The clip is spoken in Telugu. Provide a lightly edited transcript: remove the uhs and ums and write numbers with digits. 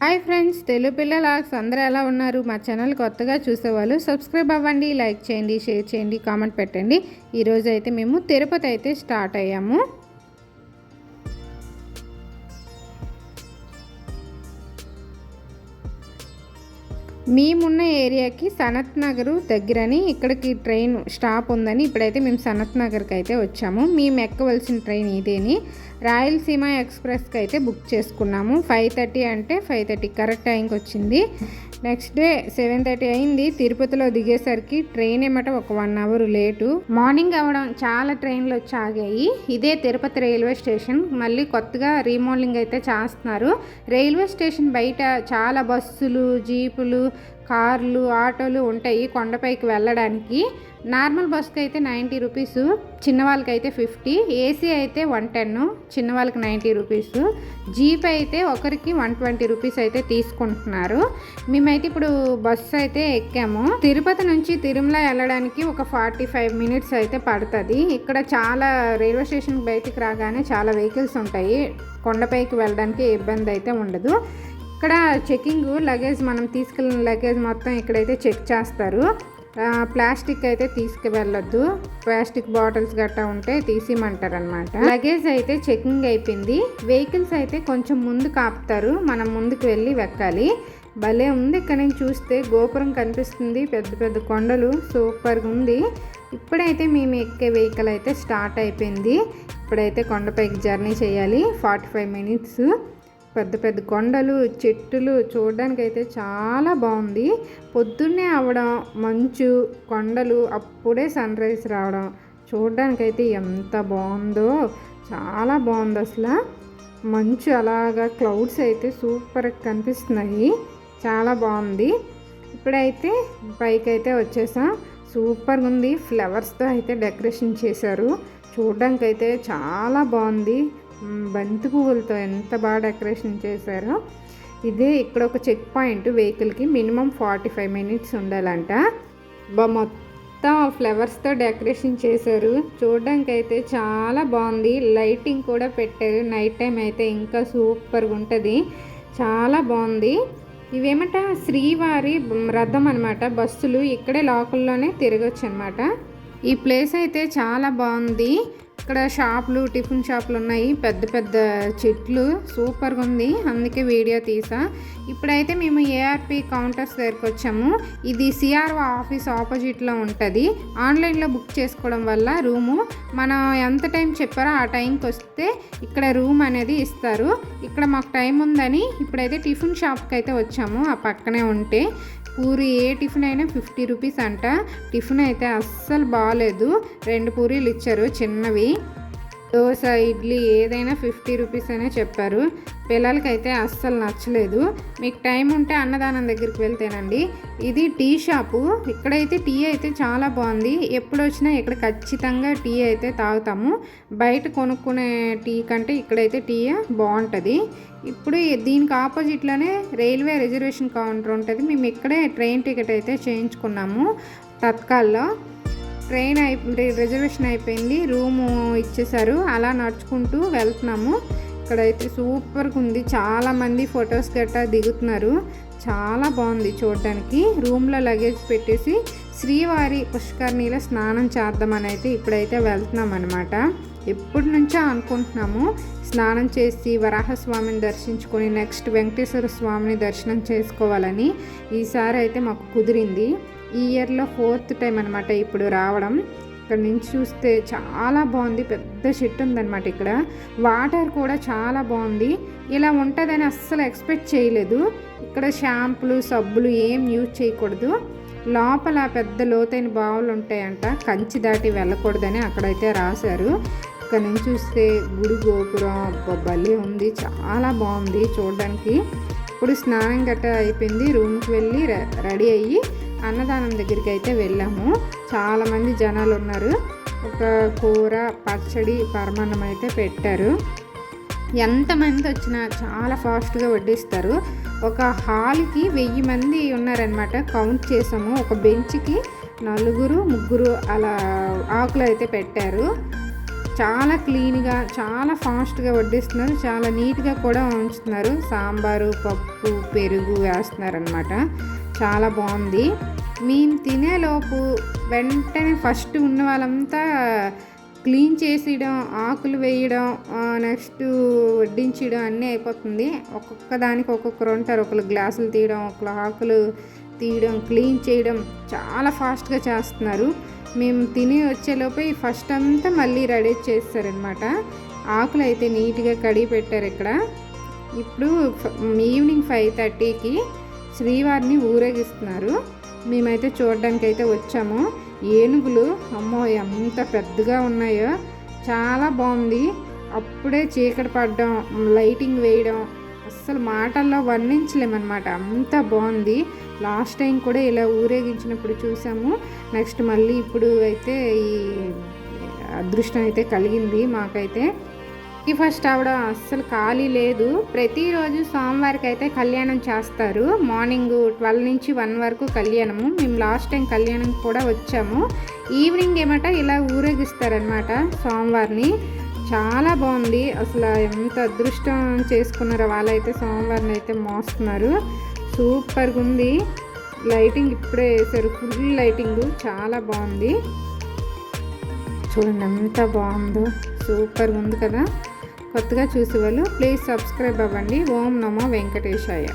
హాయ్ ఫ్రెండ్స్, తెలుగు పిల్లలాగ్స్ అందరూ ఎలా ఉన్నారు? మా ఛానల్ కొత్తగా చూసేవాళ్ళు సబ్స్క్రైబ్ అవ్వండి, లైక్ చేయండి, షేర్ చేయండి, కామెంట్ పెట్టండి. ఈరోజు అయితే మేము తిరుపతి అయితే స్టార్ట్ అయ్యాము. మేమున్న ఏరియాకి సనత్ నగర్ దగ్గరని ఇక్కడికి ట్రైన్ స్టాప్ ఉందని ఇప్పుడైతే మేము సనత్ నగర్కి అయితే వచ్చాము. మేము ఎక్కవలసిన ట్రైన్ ఇదేని రాయలసీమ ఎక్స్ప్రెస్కి అయితే బుక్ చేసుకున్నాము. 5:30 అంటే 5:30 కరెక్ట్ టైంకి వచ్చింది. నెక్స్ట్ డే 7:30 అయింది. తిరుపతిలో దిగేసరికి ట్రైన్ ఏమట ఒక 1 అవర్ లేటు. మార్నింగ్ అవ్వడం చాలా ట్రైన్లు వచ్చి ఆగాయి. ఇదే తిరుపతి రైల్వే స్టేషన్. మళ్ళీ కొత్తగా రీమోడలింగ్ అయితే చేస్తున్నారు. రైల్వే స్టేషన్ బయట చాలా బస్సులు, జీపులు, కార్లు, ఆటోలు ఉంటాయి కొండపైకి వెళ్ళడానికి. నార్మల్ బస్కి అయితే 90 రూపీస్, చిన్నవాళ్ళకైతే 50, ఏసీ అయితే 110, చిన్నవాళ్ళకి 90 రూపీస్, జీప్ అయితే ఒకరికి 120 రూపీస్ అయితే తీసుకుంటున్నారు. మేమైతే ఇప్పుడు బస్సు అయితే ఎక్కాము. తిరుపతి నుంచి తిరుమల వెళ్ళడానికి ఒక 45 మినిట్స్ అయితే పడుతుంది. ఇక్కడ చాలా రైల్వే స్టేషన్ బయటికి రాగానే చాలా వెహికల్స్ ఉంటాయి. కొండపైకి వెళ్ళడానికి ఇబ్బంది అయితే ఉండదు. ఇక్కడ చెకింగ్ లగేజ్, మనం తీసుకెళ్ళిన లగేజ్ మొత్తం ఇక్కడైతే చెక్ చేస్తారు. ప్లాస్టిక్ అయితే తీసుకువెళ్ళొద్దు, ప్లాస్టిక్ బాటిల్స్ గట్టా ఉంటే తీసిమంటారు అనమాట. లగేజ్ అయితే చెకింగ్ అయిపోయింది. వెహికల్స్ అయితే కొంచెం ముందు కాపుతారు, మనం ముందుకు వెళ్ళి వెక్కాలి. భలే ఉంది. ఇక్కడ నుంచి చూస్తే గోపురం కనిపిస్తుంది, పెద్ద పెద్ద కొండలు, సూపర్గా ఉంది. ఇప్పుడైతే మేము ఎక్కే వెహికల్ అయితే స్టార్ట్ అయిపోయింది. ఇప్పుడైతే కొండపైకి జర్నీ చేయాలి. 45 మినిట్స్. పెద్ద పెద్ద కొండలు, చెట్టులు చూడడానికి అయితే చాలా బాగుంది. పొద్దున్నే అవ్వడం, మంచు, కొండలు, అప్పుడే సన్ రైజ్ రావడం చూడడానికి అయితే ఎంత బాగుందో, చాలా బాగుంది అసలు. మంచు అలాగా క్లౌడ్స్ అయితే సూపర్గా కనిపిస్తున్నాయి, చాలా బాగుంది. ఇప్పుడైతే పైకి అయితే వచ్చేసాం. సూపర్గా ఉంది. ఫ్లవర్స్తో అయితే డెకరేషన్ చేశారు. చూడడానికి అయితే చాలా బాగుంది. బంతి పువ్వులతో ఎంత బాగా డెకరేషన్ చేశారో. ఇదే ఇక్కడ ఒక చెక్ పాయింట్. వెహికల్కి మినిమం 45 మినిట్స్ ఉండాలంట. మొత్తం ఫ్లవర్స్తో డెకరేషన్ చేశారు. చూడడానికి అయితే చాలా బాగుంది. లైటింగ్ కూడా పెట్టారు. నైట్ టైం అయితే ఇంకా సూపర్గా ఉంటుంది, చాలా బాగుంది. ఇవేమంట శ్రీవారి రథం అనమాట. బస్సులు ఇక్కడే లోకల్లోనే తిరగచ్చు అనమాట. ఈ ప్లేస్ అయితే చాలా బాగుంది. ఇక్కడ షాపులు, టిఫిన్ షాపులు ఉన్నాయి, పెద్ద పెద్ద చెట్లు, సూపర్గా ఉంది. అందుకే వీడియో తీసా. ఇప్పుడైతే మేము ఏఆర్పి కౌంటర్స్ దగ్గరికి వచ్చాము. ఇది సిఆర్ఓ ఆఫీస్ ఆపోజిట్లో ఉంటుంది. ఆన్లైన్లో బుక్ చేసుకోవడం వల్ల రూము మనం ఎంత టైం చెప్పారో ఆ టైంకి వస్తే ఇక్కడ రూమ్ అనేది ఇస్తారు. ఇక్కడ మాకు టైం ఉందని ఇప్పుడైతే టిఫిన్ షాప్కి అయితే వచ్చాము. ఆ పక్కనే ఉంటే పూరి, ఏ టిఫిన్ అయినా 50 రూపీస్ అంట. టిఫిన్ అయితే అస్సలు బాగాలేదు. 2 పూరీలు ఇచ్చారు చిన్నవి. దోశ, ఇడ్లీ ఏదైనా 50 రూపీస్ అనే చెప్పారు. పిల్లలకైతే అస్సలు నచ్చలేదు. మీకు టైం ఉంటే అన్నదానం దగ్గరికి వెళ్తేనండి. ఇది టీ షాపు. ఇక్కడైతే టీ అయితే చాలా బాగుంది. ఎప్పుడు వచ్చినా ఇక్కడ ఖచ్చితంగా టీ అయితే తాగుతాము. బయట కొనుక్కునే టీ కంటే ఇక్కడైతే టీ బాగుంటుంది. ఇప్పుడు దీనికి ఆపోజిట్లోనే రైల్వే రిజర్వేషన్ కౌంటర్ ఉంటుంది. మేము ఇక్కడే ట్రైన్ టికెట్ అయితే చేయించుకున్నాము తత్కాల్లో. ట్రైన్ రిజర్వేషన్ అయిపోయింది, రూము ఇచ్చేసారు. అలా నడుచుకుంటూ వెళ్తున్నాము. ఇక్కడైతే సూపర్గా ఉంది. చాలామంది ఫొటోస్ గట్టా దిగుతున్నారు. చాలా బాగుంది చూడడానికి. రూమ్లో లగేజ్ పెట్టేసి శ్రీవారి పుష్కరిణిలో స్నానం చేద్దామని అయితే ఇప్పుడైతే వెళ్తున్నాం అనమాట. ఎప్పటి నుంచో అనుకుంటున్నాము స్నానం చేసి వరాహస్వామిని దర్శించుకొని నెక్స్ట్ వెంకటేశ్వర స్వామిని దర్శనం చేసుకోవాలని. ఈసారి అయితే మాకు కుదిరింది. ఈ ఇయర్లో 4th టైం అనమాట ఇప్పుడు రావడం. ఇక్కడ నుంచి చూస్తే చాలా బాగుంది. పెద్ద చెట్టు ఉందన్నమాట. ఇక్కడ వాటర్ కూడా చాలా బాగుంది. ఇలా ఉంటుందని అస్సలు ఎక్స్పెక్ట్ చేయలేదు. ఇక్కడ షాంపులు, సబ్బులు ఏం యూజ్ చేయకూడదు. లోపల పెద్ద లోతైన బావులు ఉంటాయంట, కంచి దాటి వెళ్ళకూడదని అక్కడైతే రాశారు. ఇక్కడ నుంచి చూస్తే గుడి గోపురం భలే ఉంది, చాలా బాగుంది చూడడానికి. ఇప్పుడు స్నానం గట్ట అయిపోయింది. రూమ్కి వెళ్ళి రెడీ అయ్యి అన్నదానం దగ్గరికి అయితే వెళ్ళాము. చాలామంది జనాలు ఉన్నారు. ఒక కూర, పచ్చడి, పరమాన్నం అయితే పెట్టారు. ఎంతమంది వచ్చినా చాలా ఫాస్ట్గా వడ్డిస్తారు. ఒక హాల్కి 1000 మంది ఉన్నారనమాట. కౌంట్ చేసాము. ఒక బెంచ్కి 4, 3 అలా ఆకులు అయితే పెట్టారు. చాలా క్లీన్గా చాలా ఫాస్ట్గా వడ్డిస్తున్నారు, చాలా నీట్గా కూడా ఉంచుతున్నారు. సాంబారు, పప్పు, పెరుగు వేస్తున్నారనమాట. చాలా బాగుంది. మేము తినేలోపు వెంటనే ఫస్ట్ ఉన్న వాళ్ళంతా క్లీన్ చేసేయడం, ఆకులు వేయడం, నెక్స్ట్ వడ్డించడం అన్నీ అయిపోతుంది. ఒక్కొక్క దానికి ఒక్కొక్కరు ఉంటారు. ఒకరు గ్లాసులు తీయడం, ఒకరు ఆకులు తీయడం, క్లీన్ చేయడం చాలా ఫాస్ట్గా చేస్తున్నారు. మేము తిని వచ్చేలోపే ఫస్ట్ అంతా మళ్ళీ రెడీ చేస్తారనమాట. ఆకులు అయితే నీట్గా కడిగి పెట్టారు ఇక్కడ. ఇప్పుడు ఈవినింగ్ 5:30కి శ్రీవారిని ఊరేగిస్తున్నారు. మేమైతే చూడడానికి అయితే వచ్చాము. ఏనుగులు అమ్మో ఎంత పెద్దగా ఉన్నాయో, చాలా బాగుంది. అప్పుడే చీకటి పడడం, లైటింగ్ వేయడం అస్సలు మాటల్లో వర్ణించలేమన్నమాట, అంత బాగుంది. లాస్ట్ టైం కూడా ఇలా ఊరేగించినప్పుడు చూసాము. నెక్స్ట్ మళ్ళీ ఇప్పుడు అయితే ఈ అదృష్టం అయితే కలిగింది మాకైతే. ఈ ఫస్ట్ ఆవిడ అస్సలు ఖాళీ లేదు. ప్రతిరోజు సోమవారికి అయితే కళ్యాణం చేస్తారు. మార్నింగ్ 12 నుంచి 1 వరకు కళ్యాణము. మేము లాస్ట్ టైం కళ్యాణం కూడా వచ్చాము. ఈవినింగ్ ఏమట ఇలా ఊరేగిస్తారనమాట సోమవారిని. చాలా బాగుంది. అసలు ఎంత అదృష్టం చేసుకున్నారో వాళ్ళైతే సోమవారిని అయితే మోస్తున్నారు. సూపర్గా ఉంది. లైటింగ్ ఇప్పుడే వేసారు, ఫుల్ లైటింగ్, చాలా బాగుంది. చూడండి ఎంత బాగుందో, సూపర్గా ఉంది కదా. కొత్తగా చూసేవాళ్ళు ప్లీజ్ సబ్స్క్రైబ్ అవ్వండి. ఓం నమో వెంకటేశాయ.